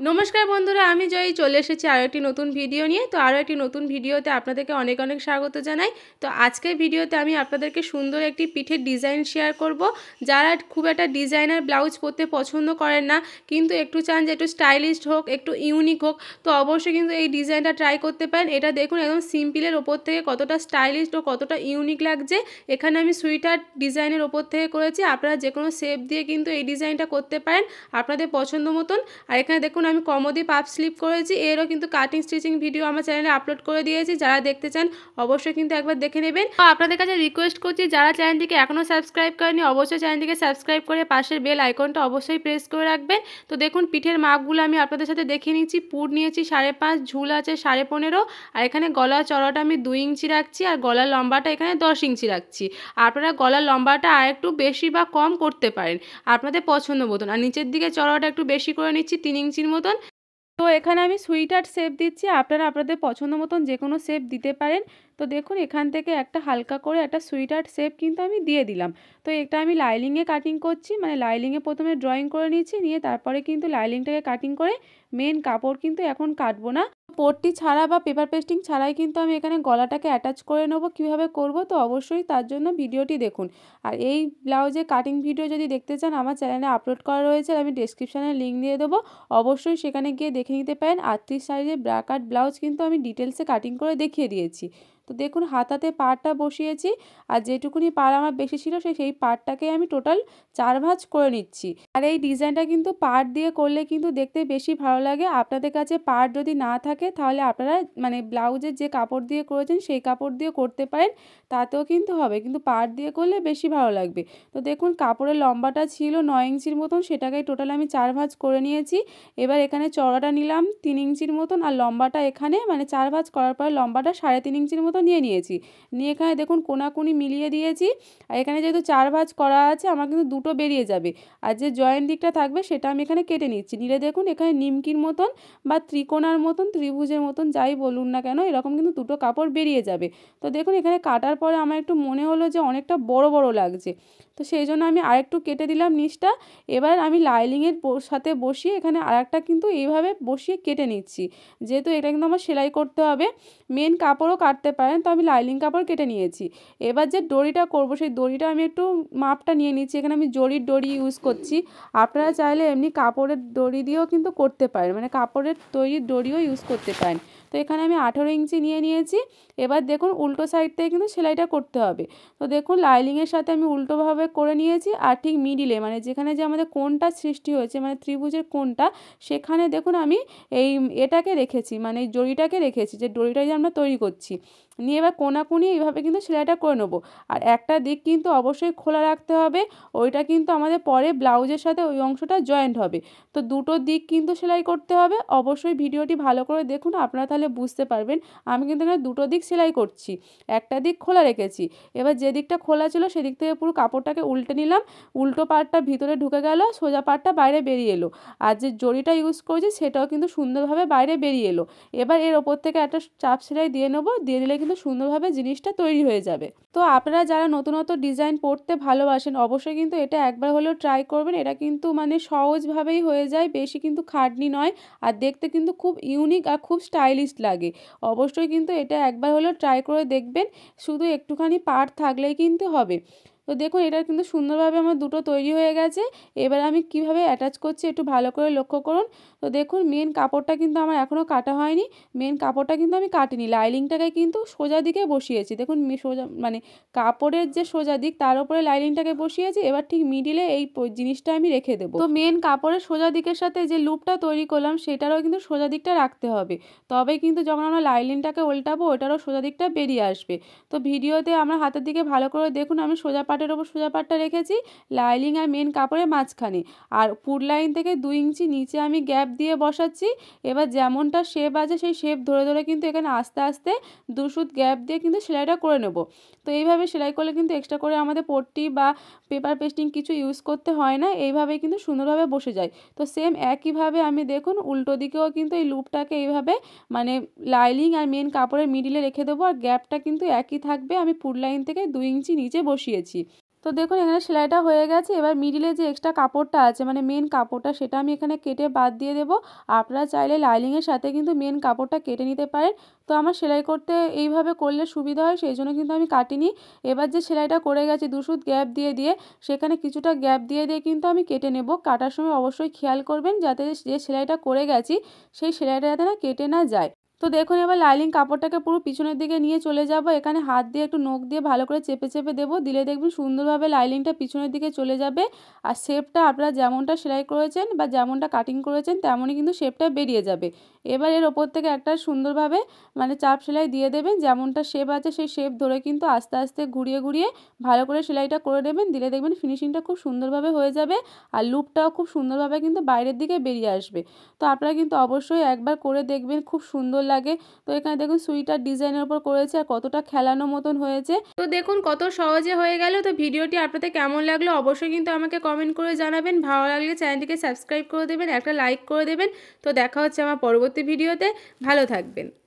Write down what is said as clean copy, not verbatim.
নমস্কার বন্ধুরা, আমি জয়ী চলে এসেছি আরও একটি নতুন ভিডিও নিয়ে। তো আরও একটি নতুন ভিডিওতে আপনাদেরকে অনেক অনেক স্বাগত জানাই। তো আজকের ভিডিওতে আমি আপনাদেরকে সুন্দর একটি পিঠের ডিজাইন শেয়ার করব। যারা খুব একটা ডিজাইনার ব্লাউজ পরতে পছন্দ করেন না, কিন্তু একটু চান যে একটু স্টাইলিশ হোক, একটু ইউনিক হোক, তো অবশ্যই কিন্তু এই ডিজাইনটা ট্রাই করতে পারেন। এটা দেখুন একদম সিম্পলের ওপর থেকে কতটা স্টাইলিশ ও কতটা ইউনিক লাগছে। এখানে আমি সুইটার ডিজাইনের ওপর থেকে করেছি। আপনারা যে কোনো শেপ দিয়ে কিন্তু এই ডিজাইনটা করতে পারেন আপনাদের পছন্দ মতন। আর এখানে দেখুন আমি কমোদি পাপ স্লিপ করেছি, এরও কিন্তু কাটিং স্টিচিং ভিডিও আমার চ্যানেলে আপলোড করে দিয়েছি। যারা দেখতে চান অবশ্যই কিন্তু একবার দেখে নেবেন। আপনাদের কাছে রিকোয়েস্ট করছি, যারা চ্যানেলটিকে এখনও সাবস্ক্রাইব করেনি অবশ্যই চ্যানেলটিকে সাবস্ক্রাইব করে পাশের বেল আইকনটা অবশ্যই প্রেস করে রাখবেন। তো দেখুন পিঠের মাপগুলো আমি আপনাদের সাথে দেখিয়ে নিচ্ছি। পুর নিয়েছি 5.5, ঝুল আছে 15.5, আর এখানে গলার চড়াটা আমি 2 ইঞ্চি রাখছি, আর গলার লম্বাটা এখানে 10 ইঞ্চি রাখছি। আপনারা গলার লম্বাটা আর একটু বেশি বা কম করতে পারেন আপনাদের পছন্দ মতন। আর নিচের দিকে চড়াটা একটু বেশি করে নিচ্ছি 3 ইঞ্চির মতন। তো এখানে আমি সুইটার শেপ দিচ্ছি, আপনারা আপনাদের পছন্দ মতন যে কোনো শেপ দিতে পারেন। তো দেখুন এখান থেকে একটা হালকা করে একটা সুইটার শেপ কিন্তু আমি দিয়ে দিলাম। তো এটা আমি লাইলিংয়ে কাটিং করছি, মানে লাইলিংয়ে প্রথমে ড্রয়িং করে নিয়েছি, নিয়ে তারপরে কিন্তু লাইলিংটাকে কাটিং করে মেন কাপড় কিন্তু এখন কাটবো না। পট্টি ছাড়া বা পেপার পেস্টিং ছাড়াই কিন্তু আমি এখানে গলাটাকে অ্যাটাচ করে নেবো। কীভাবে করব তো অবশ্যই তার জন্য ভিডিওটি দেখুন। আর এই ব্লাউজে কাটিং ভিডিও যদি দেখতে চান আমার চ্যানেলে আপলোড করা রয়েছে, আমি ডেসক্রিপশানে লিঙ্ক দিয়ে দেবো, অবশ্যই সেখানে গিয়ে দেখে নিতে পারেন। 38 সাইজের ব্রা কাট ব্লাউজ কিন্তু আমি ডিটেলসে কাটিং করে দেখিয়ে দিয়েছি। তো দেখুন হাতাতে পাড়টা বসিয়েছি, আর যেটুকুনি পাড় আমার বেশি ছিল সেই পাড়টাকে আমি টোটাল 4 ভাঁজ করে নিচ্ছি। আর এই ডিজাইনটা কিন্তু পাড় দিয়ে করলে কিন্তু দেখতে বেশি ভালো লাগে। আপনাদের কাছে পাড় যদি না থাকে তাহলে আপনারা মানে ব্লাউজের যে কাপড় দিয়ে করেছেন সেই কাপড় দিয়ে করতে পারেন, তাতেও কিন্তু হবে, কিন্তু পাড় দিয়ে করলে বেশি ভালো লাগবে। তো দেখুন কাপড়ের লম্বাটা ছিল 9 ইঞ্চির মতন, সেটাকে টোটাল আমি 4 ভাঁজ করে নিয়েছি। এবার এখানে চওড়াটা নিলাম 3 ইঞ্চির মতন, আর লম্বাটা এখানে মানে 4 ভাঁজ করার পর লম্বাটা 3.5 ইঞ্চির মতো নিয়ে নিয়েছি। নিয়ে এখানে দেখুন কোনাকুনি মিলিয়ে দিয়েছি। আর এখানে যেহেতু 4 ভাঁজ করা আছে আমার কিন্তু দুটো বেরিয়ে যাবে, আর যে জয়েন্ট দিকটা থাকবে সেটা আমি এখানে কেটে নিচ্ছি। নিলে দেখুন এখানে নিমকির মতন বা ত্রিকোণার মতন, ত্রিভুজের মতন যাই বলুন না কেন, এরকম কিন্তু দুটো কাপড় বেরিয়ে যাবে। তো দেখুন এখানে কাটার পরে আমার একটু মনে হলো যে অনেকটা বড় বড় লাগছে, তো সেই জন্য আমি আরেকটু কেটে দিলাম নিচটা। এবার আমি লাইলিংয়ের সাথে বসিয়ে এখানে আরেকটা কিন্তু এইভাবে বসিয়ে কেটে নিচ্ছি, যেহেতু এটা কিন্তু আমার সেলাই করতে হবে। মেন কাপড়ও কাটতে পারেন, তো আমি লাইলিং কাপড় কেটে নিয়েছি। এবার যে দড়িটা করব সেই দড়িটা আমি একটু মাপটা নিয়ে নিচ্ছি। এখানে আমি জরির দড়ি ইউজ করছি, আপনারা চাইলে এমনি কাপড়ের দড়ি দিয়েও কিন্তু করতে পারেন, মানে কাপড়ের তৈরির দড়িও ইউজ করতে পারেন। তো এখানে আমি 18 ইঞ্চি নিয়ে নিয়েছি। এবার দেখুন উল্টো সাইড থেকে কিন্তু সেলাইটা করতে হবে। তো দেখুন লাইলিংয়ের সাথে আমি উল্টোভাবে করে নিয়েছি, আর ঠিক মিডিলে মানে যেখানে যে আমাদের কোণটা সৃষ্টি হয়েছে মানে ত্রিভুজের কোণটা, সেখানে দেখুন আমি এটাকে রেখেছি, মানে এই দড়িটাকে রেখেছি, যে দড়িটা যে আমরা তৈরি করছি। নিয়ে এবার কোনাকুনি এইভাবে কিন্তু সেলাইটা করে নেবো। আর একটা দিক কিন্তু অবশ্যই খোলা রাখতে হবে, ওইটা কিন্তু আমাদের পরে ব্লাউজের সাথে ওই অংশটা জয়েন্ট হবে। তো দুটো দিক কিন্তু সেলাই করতে হবে। অবশ্যই ভিডিওটি ভালো করে দেখুন, আপনারা তাহলে বুঝতে পারবেন। আমি কিন্তু এখানে দুটো দিক সেলাই করছি, একটা দিক খোলা রেখেছি। এবার যে দিকটা খোলা ছিল সেদিক থেকে পুরো কাপড়টাকে উল্টে নিলাম, উল্টো পাড়টা ভিতরে ঢুকে গেল, সোজা পাড়টা বাইরে বেরিয়ে এলো। আর যে জড়িটা ইউজ করেছি সেটাও কিন্তু সুন্দরভাবে বাইরে বেরিয়ে এলো। এবার এর ওপর থেকে একটা চাপ সেলাই দিয়ে নেবো, দিয়ে দিলে কিন্তু সুন্দরভাবে জিনিসটা তৈরি হয়ে যাবে। তো আপনারা যারা নতুনত্ব ডিজাইন পড়তে ভালোবাসেন অবশ্যই কিন্তু এটা একবার হলেও ট্রাই করবেন। এটা কিন্তু মানে সহজভাবেই হয়ে যায়, বেশি কিন্তু খাটনি নয়, আর দেখতে কিন্তু খুব ইউনিক আর খুব স্টাইলিশ লাগে। অবশ্যই কিন্তু এটা একবার হলেও ট্রাই করে দেখবেন, শুধু একটুখানি পাড় থাকলেই কিন্তু হবে। তো দেখুন এটা কিন্তু সুন্দরভাবে আমার দুটো তৈরি হয়ে গেছে। এবার আমি কিভাবে অ্যাটাচ করছি একটু ভালো করে লক্ষ্য করুন। তো দেখুন মেন কাপড়টা কিন্তু আমার এখনও কাটা হয়নি, মেন কাপড়টা কিন্তু আমি কাটিনি, লাইনিংটাকে কিন্তু সোজা দিকে বসিয়েছি। দেখুন সোজা মানে কাপড়ের যে সোজা দিক তার উপরে লাইনিংটাকে বসিয়েছি। এবার ঠিক মিডিলে এই জিনিসটা আমি রেখে দেবো। তো মেন কাপড়ের সোজা দিকের সাথে যে লুপটা তৈরি করলাম সেটারও কিন্তু সোজা দিকটা রাখতে হবে, তবে কিন্তু যখন আমরা লাইনিংটাকে উল্টাবো ওটারও সোজা দিকটা বেরিয়ে আসবে। তো ভিডিওতে আমরা হাতের দিকে ভালো করে দেখুন, আমি সোজা পাটের ওপর সোজা পাটটা রেখেছি লাইনিং আর মেন কাপড়ের মাঝখানে, আর ফুট লাইন থেকে 2 ইঞ্চি নিচে আমি গ্যাপ দিয়ে বসাচ্ছি। এবার যেমনটা শেপ আছে সেই শেপ ধরে ধরে কিন্তু এখানে আস্তে আস্তে 2 সুত গ্যাপ দিয়ে কিন্তু সেলাইটা করে নেব। তো এইভাবে সেলাই করলে কিন্তু এক্সট্রা করে আমাদের পট্টি বা পেপার পেস্টিং কিছু ইউজ করতে হয় না, এইভাবেই কিন্তু সুন্দরভাবে বসে যায়। তো সেম একইভাবে আমি দেখুন উল্টো দিকেও কিন্তু এই লুপটাকে এইভাবে মানে লাইনিং আর মেন কাপড়ের মিডিলে রেখে দেবো, আর গ্যাপটা কিন্তু একই থাকবে। আমি ফুট লাইন থেকে 2 ইঞ্চি নিচে বসিয়েছি। তো দেখুন এখানে সেলাইটা হয়ে গেছে। এবার মিডিলে যে এক্সট্রা কাপড়টা আছে মানে মেন কাপড়টা সেটা আমি এখানে কেটে বাদ দিয়ে দেবো। আপনারা চাইলে লাইনিংয়ের সাথে কিন্তু মেন কাপড়টা কেটে নিতে পারেন। তো আমার সেলাই করতে এইভাবে করলে সুবিধা হয়, সেই জন্য কিন্তু আমি কাটিনি। এবার যে সেলাইটা করে গেছি 2 সুত গ্যাপ দিয়ে দিয়ে সেখানে কিছুটা গ্যাপ দিয়ে দিয়ে কিন্তু আমি কেটে নেব। কাটার সময় অবশ্যই খেয়াল করবেন যাতে যে সেলাইটা করে গেছি সেই সেলাইটা যাতে না কেটে না যায়। তো দেখুন এবার লাইনিং কাপড়টাকে পুরো পিছনের দিকে নিয়ে চলে যাব। এখানে হাত দিয়ে একটু নখ দিয়ে ভালো করে চেপে চেপে দেবো, দিলে দেখবেন সুন্দরভাবে লাইনিংটা পিছনের দিকে চলে যাবে। আর শেপটা আপনারা যেমনটা সেলাই করেছেন বা যেমনটা কাটিং করেছেন তেমনই কিন্তু শেপটা বেরিয়ে যাবে। এবার এর ওপর থেকে একটা সুন্দরভাবে মানে চাপ সেলাই দিয়ে দেবেন, যেমনটা শেপ আছে সেই শেপ ধরে কিন্তু আস্তে আস্তে ঘুরিয়ে ঘুরিয়ে ভালো করে সেলাইটা করে দেবেন, দিলে দেখবেন ফিনিশিংটা খুব সুন্দরভাবে হয়ে যাবে আর লুকটাও খুব সুন্দরভাবে কিন্তু বাইরের দিকে বেরিয়ে আসবে। তো আপনারা কিন্তু অবশ্যই একবার করে দেখবেন, খুব সুন্দর লাগে। তো এখানে দেখুন সুইটার ডিজাইনের উপর করেছে আর কতটা খেলানো মতন হয়েছে। তো দেখুন কত সহজে হয়ে গেল। তো ভিডিওটি আপনাদের কেমন লাগলো অবশ্যই কিন্তু আমাকে কমেন্ট করে জানাবেন। ভালো লাগলে চ্যানেলটিকে সাবস্ক্রাইব করে দেবেন, একটা লাইক করে দেবেন। তো দেখা হচ্ছে আমার পরবর্তী ভিডিওতে। ভালো থাকবেন।